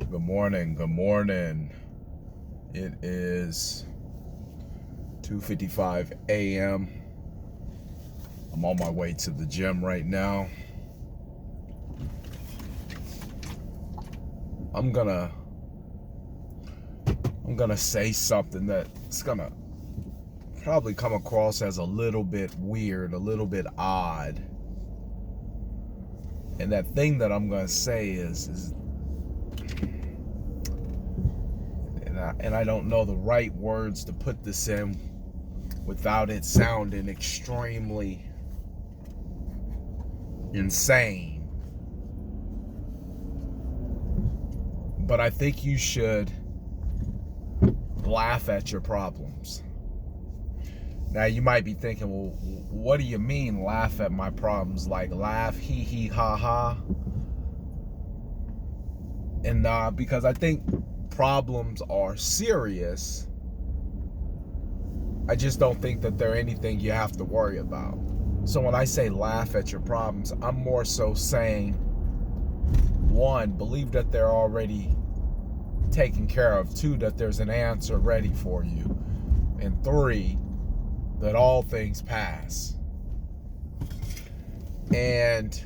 Good morning. Good morning. It is 2:55 a.m. I'm on my way to the gym right now. I'm gonna say something that's gonna probably come across as a little bit weird, a little bit odd. And that thing that I'm gonna say is and I don't know the right words to put this in without it sounding extremely insane. But I think you should laugh at your problems. Now you might be thinking, well, what do you mean laugh at my problems? Like laugh, hee hee ha ha? And because I think problems are serious, I just don't think that they're anything you have to worry about. So when I say laugh at your problems, I'm more so saying, one, believe that they're already taken care of. Two, that there's an answer ready for you. And three, that all things pass. And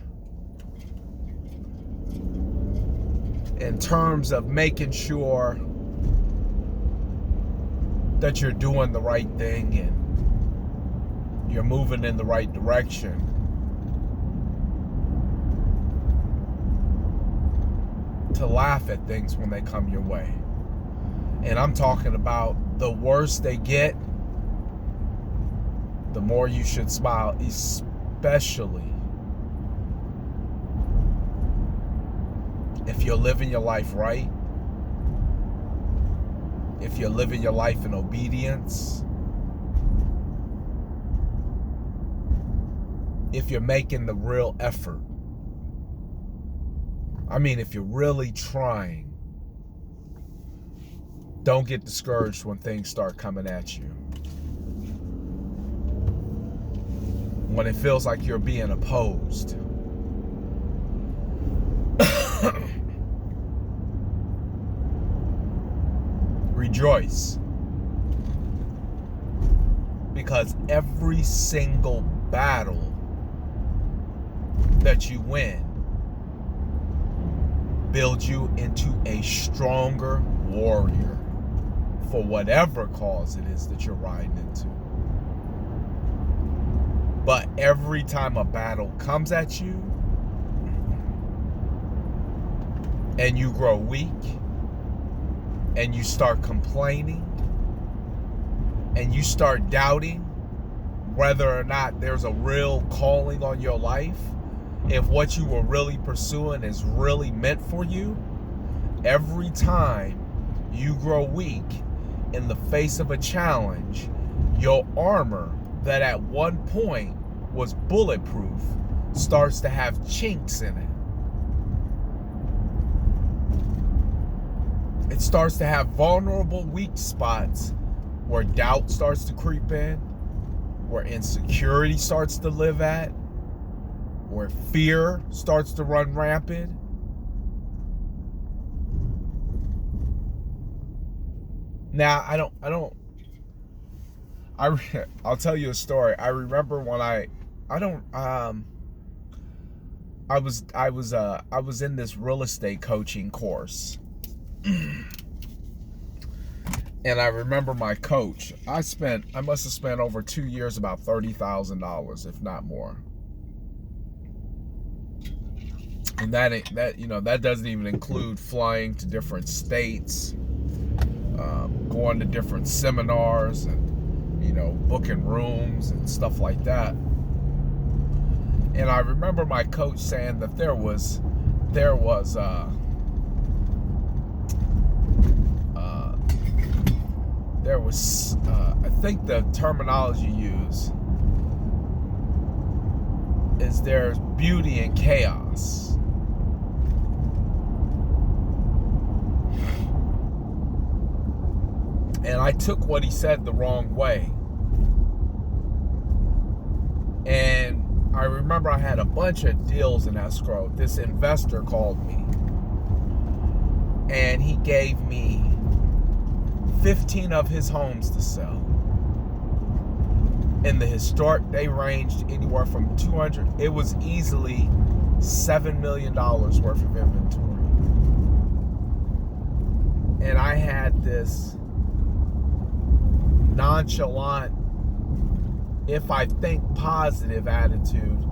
in terms of making sure that you're doing the right thing and you're moving in the right direction, to laugh at things when they come your way. And I'm talking about the worse they get, the more you should smile, especially if you're living your life right, if you're living your life in obedience, if you're making the real effort. I mean, if you're really trying. Don't get discouraged when things start coming at you. When it feels like you're being opposed. Rejoice. Because every single battle that you win builds you into a stronger warrior for whatever cause it is that you're riding into. But every time a battle comes at you and you grow weak and you start complaining and you start doubting whether or not there's a real calling on your life, if what you were really pursuing is really meant for you, every time you grow weak in the face of a challenge, your armor that at one point was bulletproof starts to have chinks in it. It starts to have vulnerable weak spots where doubt starts to creep in, where insecurity starts to live at, where fear starts to run rampant. Now, I'll tell you a story. I remember when I was in this real estate coaching course. And I remember my coach, I must have spent over 2 years about $30,000, if not more. And that doesn't even include flying to different states, going to different seminars, and booking rooms and stuff like that. And I remember my coach saying that there was I think the terminology used is there's beauty in chaos. And I took what he said the wrong way. And I remember I had a bunch of deals in escrow. This investor called me. and he gave me 15 of his homes to sell. In the historic, they ranged anywhere from 200. It was easily $7 million worth of inventory. And I had this nonchalant, if I think positive attitude,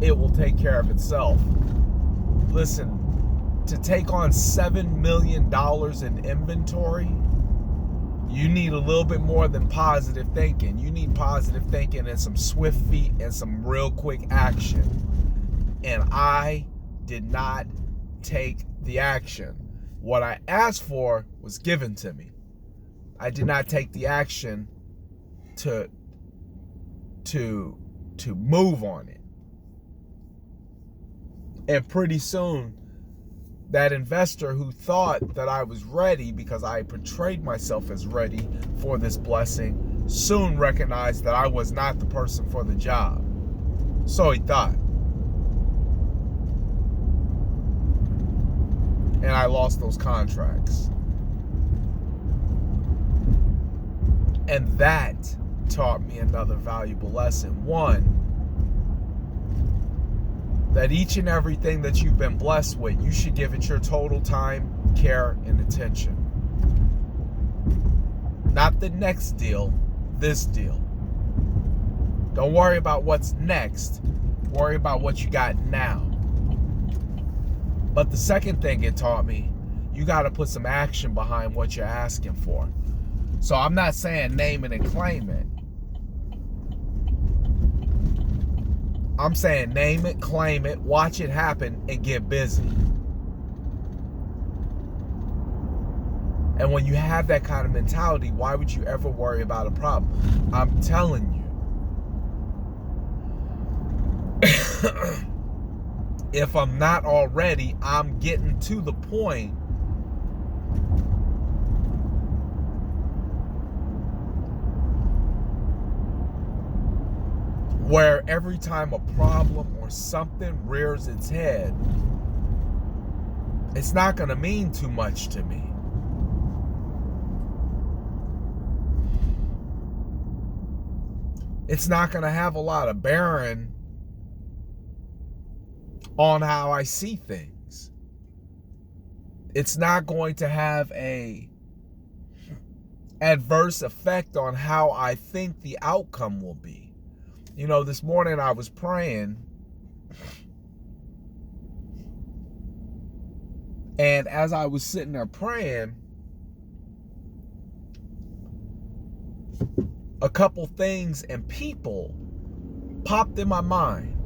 it will take care of itself. Listen, to take on $7 million in inventory, you need a little bit more than positive thinking. You need positive thinking and some swift feet and some real quick action. And I did not take the action. What I asked for was given to me. I did not take the action to move on it. And pretty soon, that investor who thought that I was ready because I portrayed myself as ready for this blessing soon recognized that I was not the person for the job. So he thought. And I lost those contracts. And that taught me another valuable lesson. One, that each and everything that you've been blessed with, you should give it your total time, care, and attention. Not the next deal, this deal. Don't worry about what's next. Worry about what you got now. But the second thing it taught me, you got to put some action behind what you're asking for. So I'm not saying name it and claim it. I'm saying name it, claim it, watch it happen, and get busy. And when you have that kind of mentality, why would you ever worry about a problem? I'm telling you. If I'm not already, I'm getting to the point where every time a problem or something rears its head, it's not going to mean too much to me. It's not going to have a lot of bearing on how I see things. It's not going to have a adverse effect on how I think the outcome will be. You know, this morning I was praying, and as I was sitting there praying, a couple things and people popped in my mind.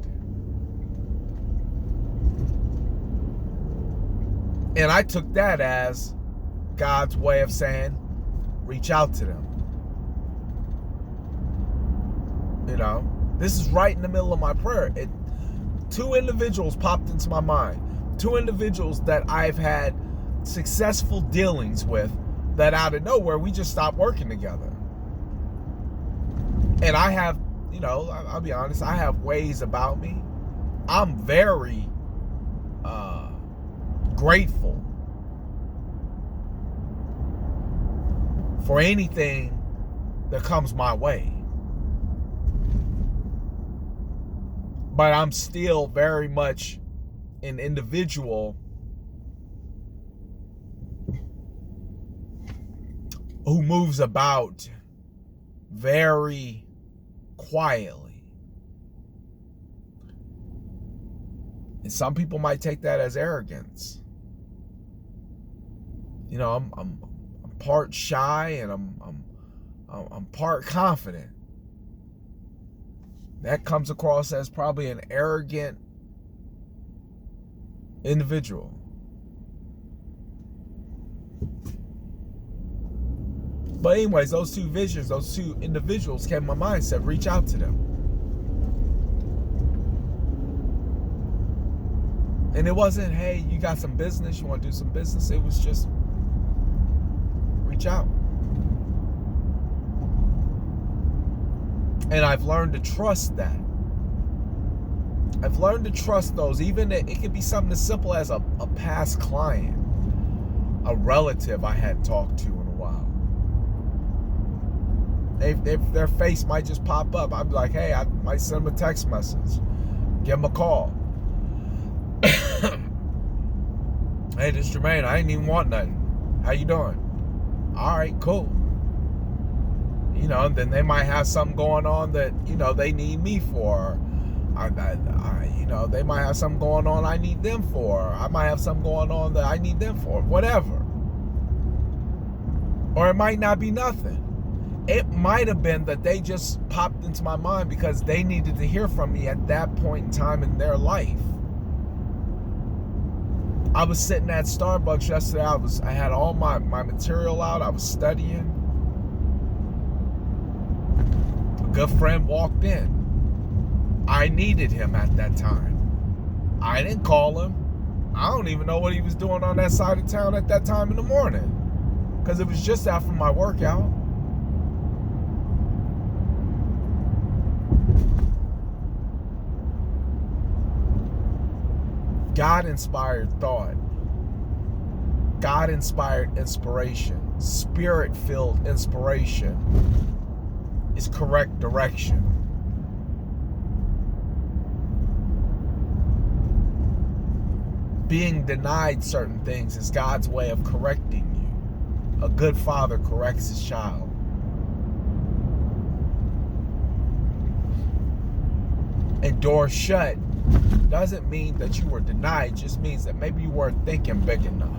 And I took that as God's way of saying, reach out to them. You know, this is right in the middle of my prayer. Two individuals popped into my mind. Two individuals that I've had successful dealings with that out of nowhere, we just stopped working together. And I have, you know, I'll be honest, I have ways about me. I'm very grateful for anything that comes my way. But I'm still very much an individual who moves about very quietly. And some people might take that as arrogance. You know, I'm part shy and I'm part confident. That comes across as probably an arrogant individual. But anyways, those two visions, those two individuals came to my mind, said, reach out to them. And it wasn't, hey, you got some business, you want to do some business. It was just, reach out. And I've learned to trust that. I've learned to trust those, even it could be something as simple as a past client. a relative I hadn't talked to in a while. Their face might just pop up. I'd be like, hey, I might send them a text message, give them a call. Hey, this is Jermaine. I ain't even want nothing. How you doing? All right, cool. You know, then they might have something going on that, you know, they need me for. You know, they might have something going on I need them for. I might have something going on that I need them for. Whatever. Or it might not be nothing. It might have been that they just popped into my mind because they needed to hear from me at that point in time in their life. I was sitting at Starbucks yesterday. I had all my material out. I was studying. A good friend walked in. I needed him at that time. I didn't call him. I don't even know what he was doing on that side of town at that time in the morning, because it was just after my workout. God-inspired thought, God-inspired inspiration, Spirit-filled inspiration is correct direction. Being denied certain things is God's way of correcting you. A good father corrects his child. And doors shut doesn't mean that you were denied, it just means that maybe you weren't thinking big enough.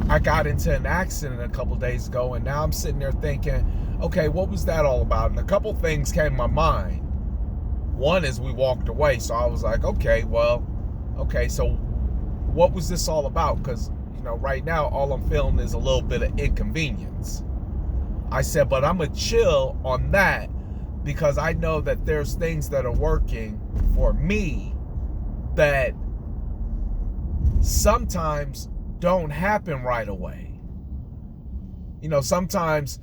I got into an accident a couple days ago, and now I'm sitting there thinking, okay, what was that all about? And a couple things came to my mind. One is we walked away, so I was like, okay, so what was this all about? Because, you know, right now all I'm feeling is a little bit of inconvenience. I said, but I'm going to chill on that because I know that there's things that are working for me that sometimes don't happen right away. You know, sometimes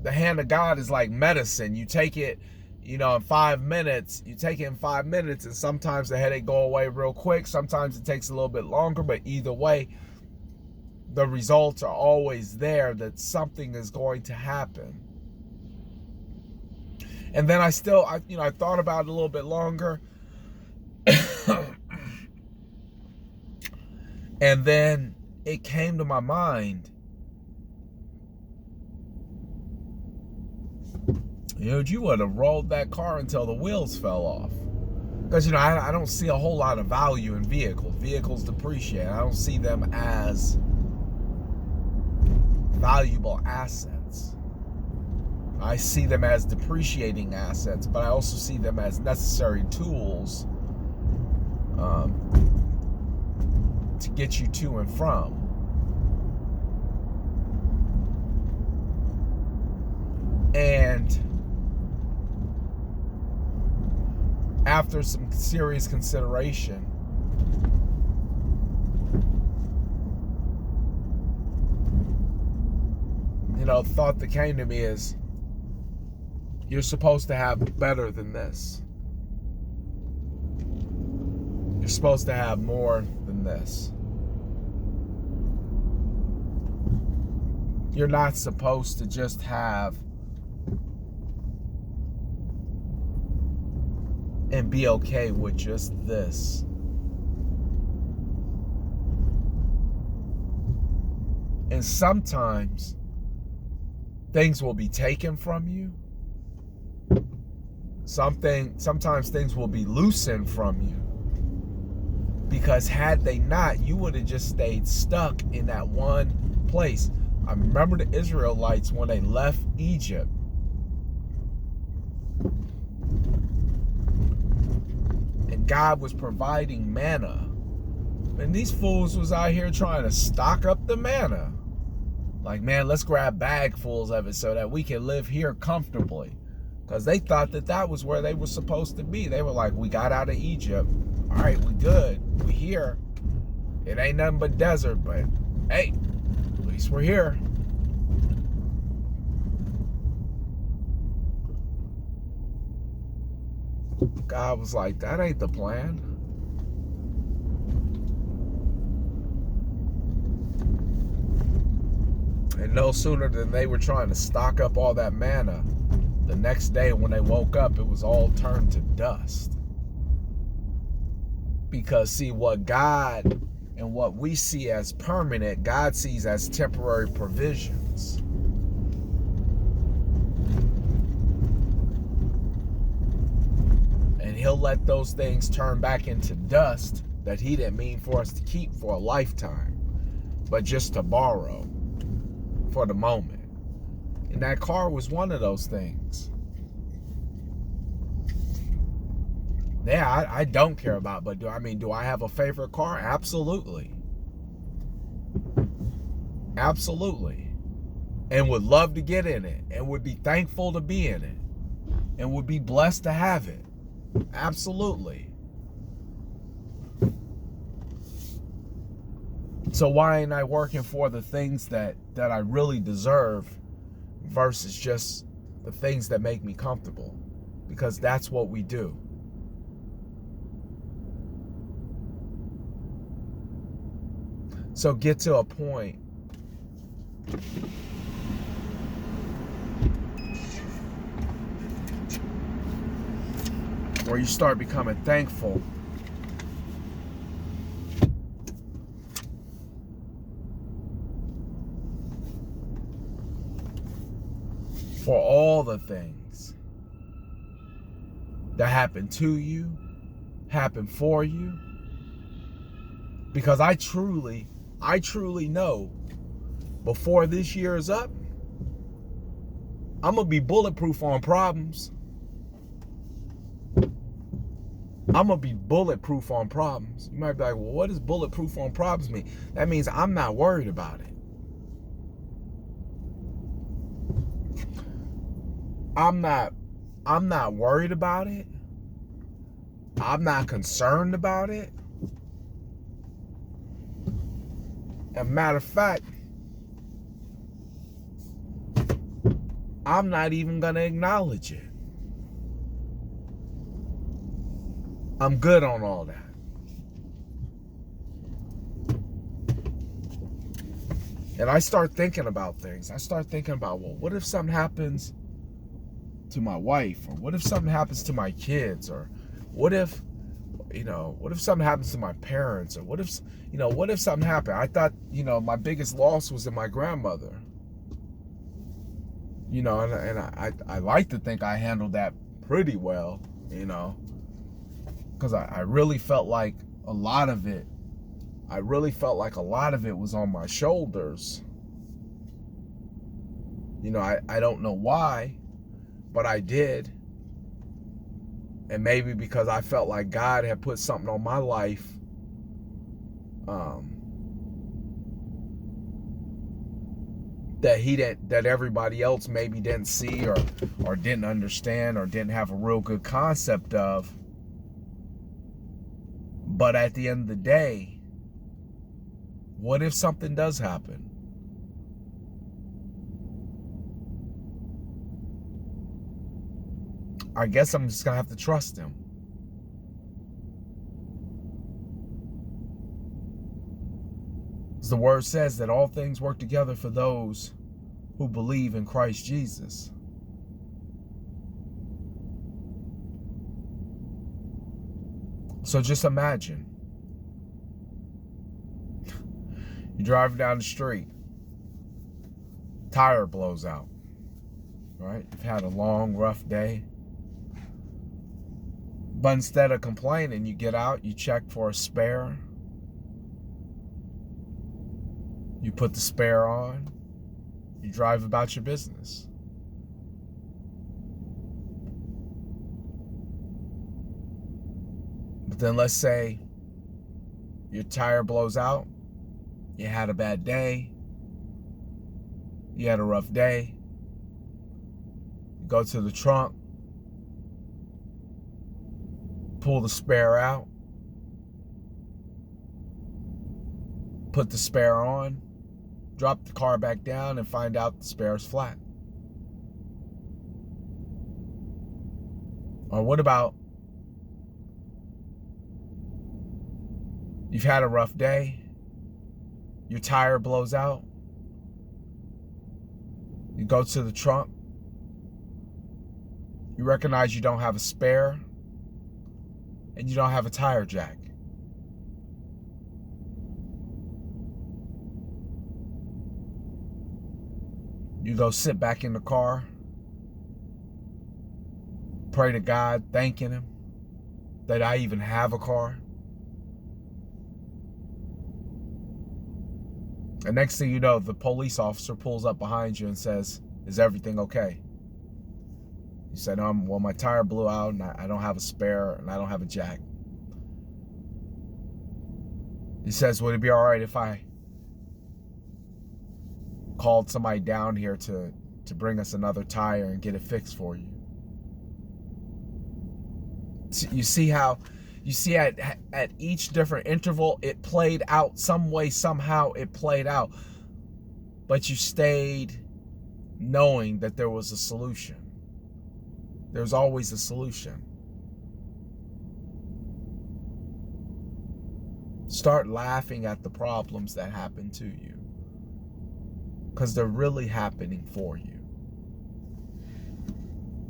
the hand of God is like medicine. You take it, you know, in 5 minutes, and sometimes the headache go away real quick. Sometimes it takes a little bit longer, but either way, the results are always there that something is going to happen. And then I thought about it a little bit longer. And then it came to my mind, you know, you would have rolled that car until the wheels fell off. Because, you know, I don't see a whole lot of value in vehicles. Vehicles depreciate. I don't see them as valuable assets. I see them as depreciating assets, but I also see them as necessary tools to get you to and from. And after some serious consideration, you know, thought that came to me is, you're supposed to have better than this. You're supposed to have more than this. You're not supposed to just have and be okay with just this. And sometimes things will be taken from you. Sometimes things will be loosened from you. Because had they not, you would have just stayed stuck in that one place. I remember the Israelites when they left Egypt. And God was providing manna. And these fools was out here trying to stock up the manna. Like, man, let's grab bagfuls of it so that we can live here comfortably. Because they thought that that was where they were supposed to be. They were like, we got out of Egypt. All right, we good. We here. It ain't nothing but desert, but hey, at least we're here. God was like, that ain't the plan. And no sooner than they were trying to stock up all that manna, the next day when they woke up, it was all turned to dust. Because see, what God and what we see as permanent, God sees as temporary provisions. And he'll let those things turn back into dust that he didn't mean for us to keep for a lifetime, but just to borrow for the moment. And that car was one of those things. Yeah, I don't care about, but do I have a favorite car? Absolutely. Absolutely. And would love to get in it, and would be thankful to be in it, and would be blessed to have it. Absolutely. So why ain't I working for the things that I really deserve versus just the things that make me comfortable? Because that's what we do. So get to a point where you start becoming thankful for all the things that happen to you, happen for you. Because I truly know before this year is up, I'm going to be bulletproof on problems. I'm going to be bulletproof on problems. You might be like, well, what does bulletproof on problems mean? That means I'm not worried about it. I'm not worried about it. I'm not concerned about it. As a matter of fact, I'm not even going to acknowledge it. I'm good on all that. And I start thinking about things. I start thinking about, well, what if something happens to my wife? Or what if something happens to my kids? Or what if something happens to my parents? Or what if something happened? I thought, my biggest loss was in my grandmother. And I like to think I handled that pretty well, because I really felt like a lot of it was on my shoulders. I don't know why, but I did. And maybe because I felt like God had put something on my life that everybody else maybe didn't see or didn't understand or didn't have a real good concept of. But at the end of the day, what if something does happen? I guess I'm just going to have to trust him. As the word says that all things work together for those who believe in Christ Jesus. So just imagine. You're driving down the street. Tire blows out. Right? You've had a long, rough day. But instead of complaining, you get out, you check for a spare. You put the spare on. You drive about your business. But then let's say your tire blows out. You had a bad day. You had a rough day. You go to the trunk. Pull the spare out. Put the spare on. Drop the car back down and find out the spare's flat. Or what about you've had a rough day, your tire blows out, You go to the trunk. You recognize you don't have a spare and you don't have a tire jack. You go sit back in the car, pray to God, thanking him that I even have a car. And next thing you know, the police officer pulls up behind you and says, "Is everything okay?" You said, "No, well, my tire blew out and I don't have a spare and I don't have a jack." He says, "Would it be all right if I called somebody down here to bring us another tire and get it fixed for you?" You see how, at each different interval, it played out some way, somehow it played out. But you stayed knowing that there was a solution. There's always a solution. Start laughing at the problems that happen to you, because they're really happening for you.